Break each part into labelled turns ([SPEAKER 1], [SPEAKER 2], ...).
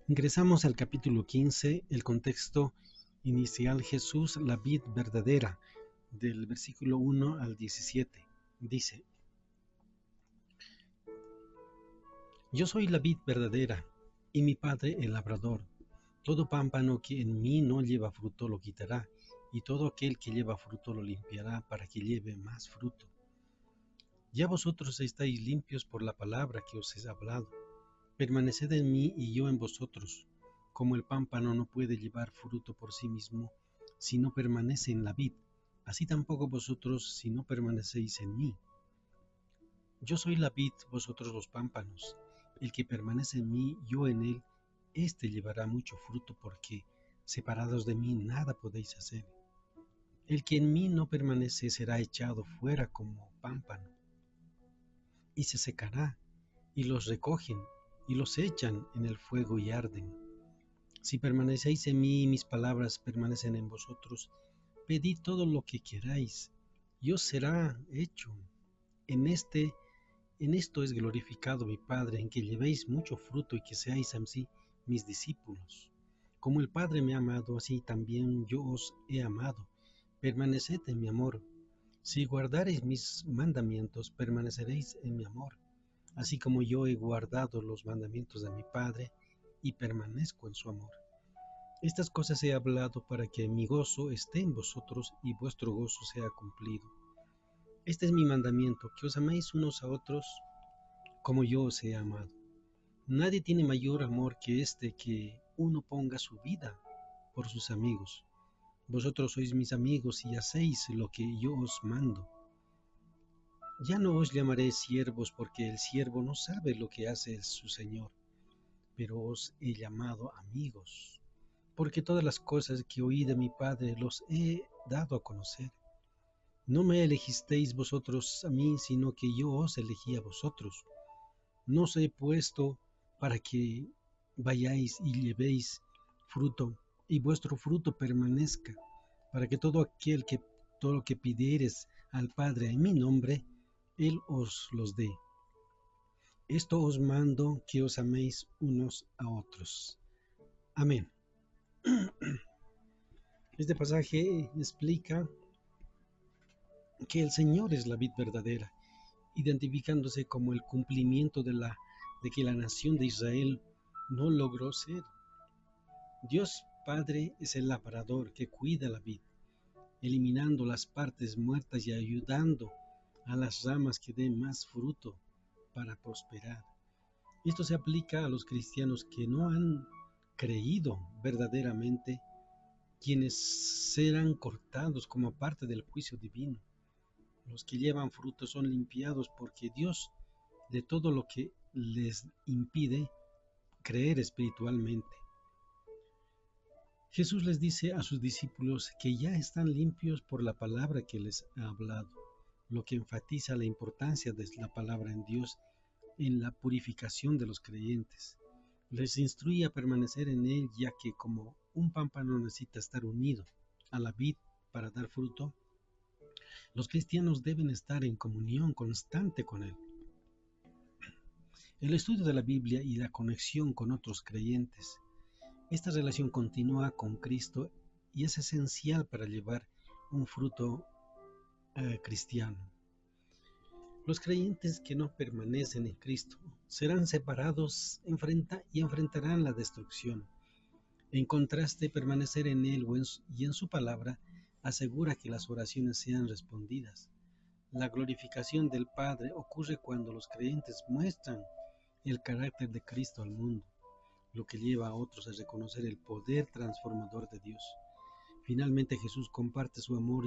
[SPEAKER 1] Ingresamos al capítulo 15, el contexto inicial: Jesús, la vid verdadera, del versículo 1 al 17. Dice: Yo soy la vid verdadera, y mi Padre el labrador. Todo pámpano que en mí no lleva fruto lo quitará, y todo aquel que lleva fruto lo limpiará para que lleve más fruto. Ya vosotros estáis limpios por la palabra que os he hablado. Permaneced en mí y yo en vosotros. Como el pámpano no puede llevar fruto por sí mismo si no permanece en la vid, así tampoco vosotros si no permanecéis en mí. Yo soy la vid, vosotros los pámpanos. El que permanece en mí, yo en él, éste llevará mucho fruto, porque separados de mí nada podéis hacer. El que en mí no permanece será echado fuera como pámpano, y se secará, y los recogen, y los echan en el fuego y arden. Si permanecéis en mí y mis palabras permanecen en vosotros, pedid todo lo que queráis, y os será hecho. En este, en esto es glorificado mi Padre, en que llevéis mucho fruto y que seáis así mis discípulos. Como el Padre me ha amado, así también yo os he amado. Permaneced en mi amor. Si guardareis mis mandamientos, permaneceréis en mi amor, así como yo he guardado los mandamientos de mi Padre y permanezco en su amor. Estas cosas he hablado para que mi gozo esté en vosotros y vuestro gozo sea cumplido. Este es mi mandamiento, que os améis unos a otros como yo os he amado. Nadie tiene mayor amor que este, que uno ponga su vida por sus amigos. Vosotros sois mis amigos y hacéis lo que yo os mando. Ya no os llamaré siervos, porque el siervo no sabe lo que hace su señor, pero os he llamado amigos, porque todas las cosas que oí de mi Padre los he dado a conocer. No me elegisteis vosotros a mí, sino que yo os elegí a vosotros. No os he puesto para que vayáis y llevéis fruto, y vuestro fruto permanezca, para que todo lo que pidiereis al Padre en mi nombre, Él os los dé. Esto os mando, que os améis unos a otros. Amén. Este pasaje explica que el Señor es la vid verdadera, identificándose como el cumplimiento de que la nación de Israel no logró ser. Dios Padre es el labrador que cuida la vid, eliminando las partes muertas y ayudando a las ramas que den más fruto para prosperar. Esto se aplica a los cristianos que no han creído verdaderamente, quienes serán cortados como parte del juicio divino. Los que llevan fruto son limpiados porque Dios de todo lo que les impide creer espiritualmente. Jesús les dice a sus discípulos que ya están limpios por la palabra que les ha hablado, lo que enfatiza la importancia de la palabra en Dios en la purificación de los creyentes. Les instruye a permanecer en él, ya que como un pámpano necesita estar unido a la vid para dar fruto, los cristianos deben estar en comunión constante con él. El estudio de la Biblia y la conexión con otros creyentes. Esta relación continua con Cristo y es esencial para llevar un fruto cristiano. Los creyentes que no permanecen en Cristo serán separados y enfrentarán la destrucción. En contraste, permanecer en Él y en su palabra asegura que las oraciones sean respondidas. La glorificación del Padre ocurre cuando los creyentes muestran el carácter de Cristo al mundo, lo que lleva a otros a reconocer el poder transformador de Dios. Finalmente, Jesús comparte su amor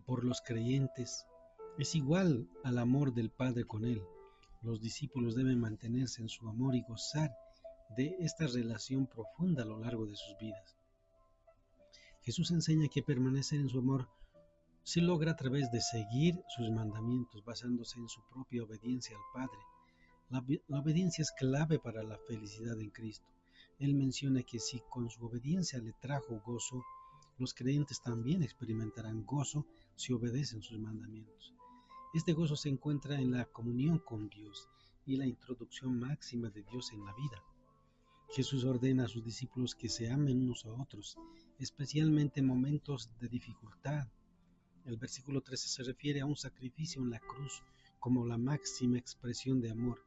[SPEAKER 1] por los creyentes. Es igual al amor del Padre con Él. Los discípulos deben mantenerse en su amor y gozar de esta relación profunda a lo largo de sus vidas. Jesús enseña que permanecer en su amor se logra a través de seguir sus mandamientos, basándose en su propia obediencia al Padre. La obediencia es clave para la felicidad en Cristo. Él menciona que si con su obediencia le trajo gozo, los creyentes también experimentarán gozo si obedecen sus mandamientos. Este gozo se encuentra en la comunión con Dios y la introducción máxima de Dios en la vida. Jesús ordena a sus discípulos que se amen unos a otros, especialmente en momentos de dificultad. El versículo 13 se refiere a un sacrificio en la cruz como la máxima expresión de amor,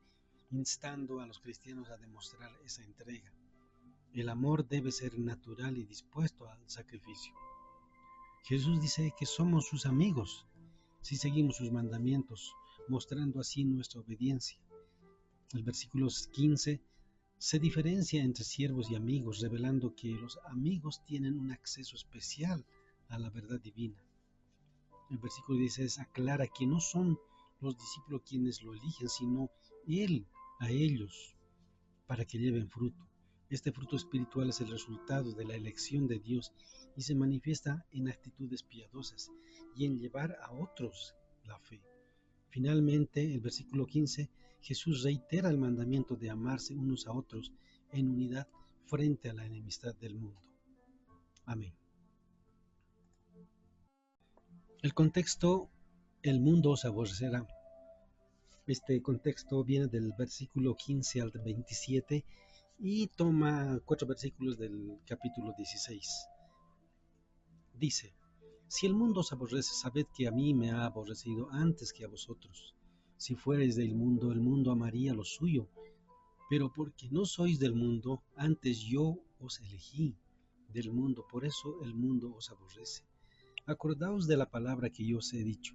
[SPEAKER 1] instando a los cristianos a demostrar esa entrega. El amor debe ser natural y dispuesto al sacrificio. Jesús dice que somos sus amigos si seguimos sus mandamientos, mostrando así nuestra obediencia. El versículo 15 se diferencia entre siervos y amigos, revelando que los amigos tienen un acceso especial a la verdad divina. El versículo 16 aclara que no son los discípulos quienes lo eligen, sino Él a ellos para que lleven fruto. Este fruto espiritual es el resultado de la elección de Dios y se manifiesta en actitudes piadosas y en llevar a otros la fe. Finalmente, el versículo 15, Jesús reitera el mandamiento de amarse unos a otros en unidad frente a la enemistad del mundo. Amén. El contexto, el mundo os aborrecerá. Este contexto viene del versículo 15 al 27 y toma 4 versículos del capítulo 16. Dice: Si el mundo os aborrece, sabed que a mí me ha aborrecido antes que a vosotros. Si fuereis del mundo, el mundo amaría lo suyo. Pero porque no sois del mundo, antes yo os elegí del mundo, por eso el mundo os aborrece. Acordaos de la palabra que yo os he dicho: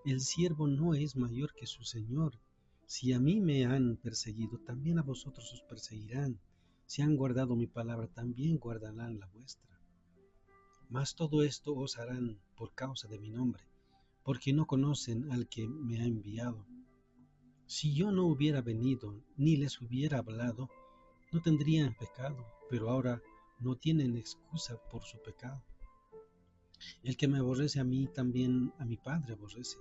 [SPEAKER 1] el siervo no es mayor que su señor. Si a mí me han perseguido, también a vosotros os perseguirán. Si han guardado mi palabra, también guardarán la vuestra. Mas todo esto os harán por causa de mi nombre, porque no conocen al que me ha enviado. Si yo no hubiera venido, ni les hubiera hablado, no tendrían pecado, pero ahora no tienen excusa por su pecado. El que me aborrece a mí, también a mi Padre aborrece.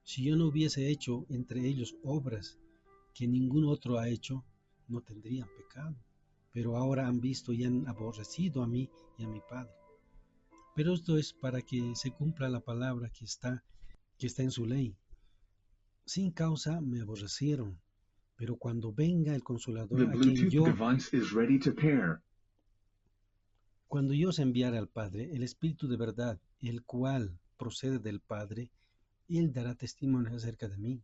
[SPEAKER 1] Si yo no hubiese hecho entre ellos obras que ningún otro ha hecho, no tendrían pecado. Pero ahora han visto y han aborrecido a mí y a mi Padre. Pero esto es para que se cumpla la palabra que está en su ley. Sin causa me aborrecieron, pero cuando venga el Consolador, cuando yo os enviare al Padre, el Espíritu de verdad, el cual procede del Padre, Él dará testimonio acerca de mí,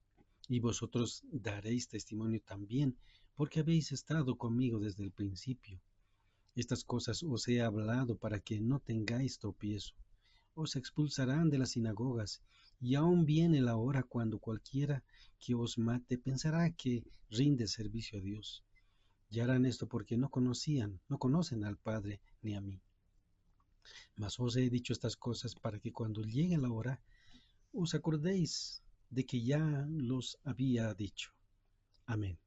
[SPEAKER 1] y vosotros daréis testimonio también, porque habéis estado conmigo desde el principio. Estas cosas os he hablado para que no tengáis tropiezo. Os expulsarán de las sinagogas, y aún viene la hora cuando cualquiera que os mate pensará que rinde servicio a Dios. Y harán esto porque no conocen al Padre ni a mí. Mas os he dicho estas cosas para que cuando llegue la hora, os acordéis de que ya los había dicho. Amén.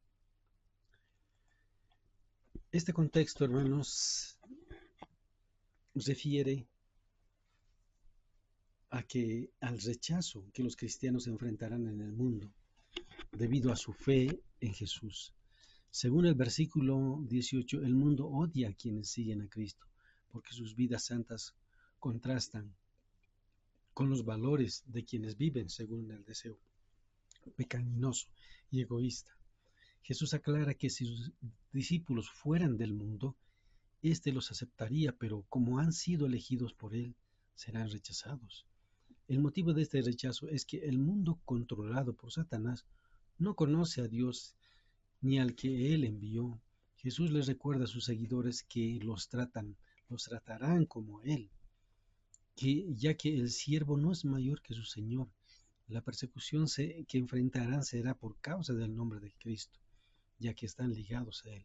[SPEAKER 1] Este contexto, hermanos, refiere al rechazo que los cristianos enfrentarán en el mundo debido a su fe en Jesús. Según el versículo 18, el mundo odia a quienes siguen a Cristo, porque sus vidas santas contrastan con los valores de quienes viven según el deseo pecaminoso y egoísta. Jesús aclara que si sus discípulos fueran del mundo, éste los aceptaría, pero como han sido elegidos por él, serán rechazados. El motivo de este rechazo es que el mundo controlado por Satanás no conoce a Dios ni al que él envió. Jesús les recuerda a sus seguidores que los tratarán como él, ya que el siervo no es mayor que su Señor. La persecución que enfrentarán será por causa del nombre de Cristo, ya que están ligados a él.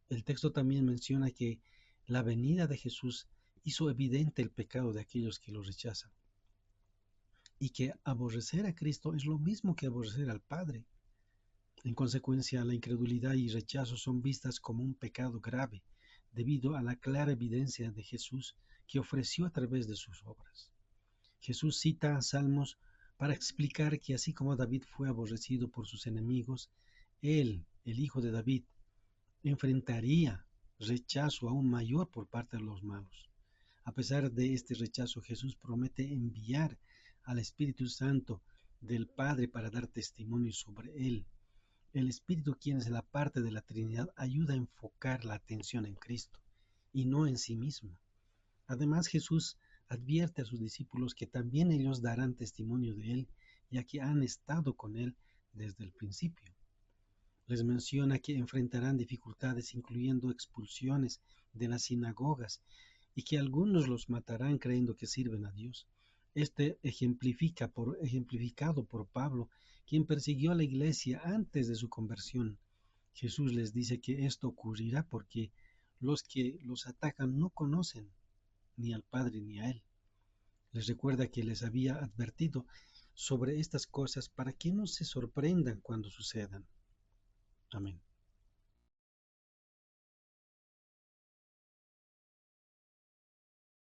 [SPEAKER 1] El texto también menciona que la venida de Jesús hizo evidente el pecado de aquellos que lo rechazan, y que aborrecer a Cristo es lo mismo que aborrecer al Padre. En consecuencia, la incredulidad y rechazo son vistas como un pecado grave, debido a la clara evidencia de Jesús que ofreció a través de sus obras. Jesús cita a Salmos para explicar que así como David fue aborrecido por sus enemigos, él, el hijo de David, enfrentaría rechazo aún mayor por parte de los malos. A pesar de este rechazo, Jesús promete enviar al Espíritu Santo del Padre para dar testimonio sobre él. El Espíritu, quien es la parte de la Trinidad, ayuda a enfocar la atención en Cristo y no en sí mismo. Además, Jesús advierte a sus discípulos que también ellos darán testimonio de Él, ya que han estado con Él desde el principio. Les menciona que enfrentarán dificultades, incluyendo expulsiones de las sinagogas, y que algunos los matarán creyendo que sirven a Dios. Ejemplificado por Pablo, quien persiguió a la iglesia antes de su conversión. Jesús les dice que esto ocurrirá porque los que los atacan no conocen ni al Padre ni a Él. Les recuerda que les había advertido sobre estas cosas para que no se sorprendan cuando sucedan. Amén.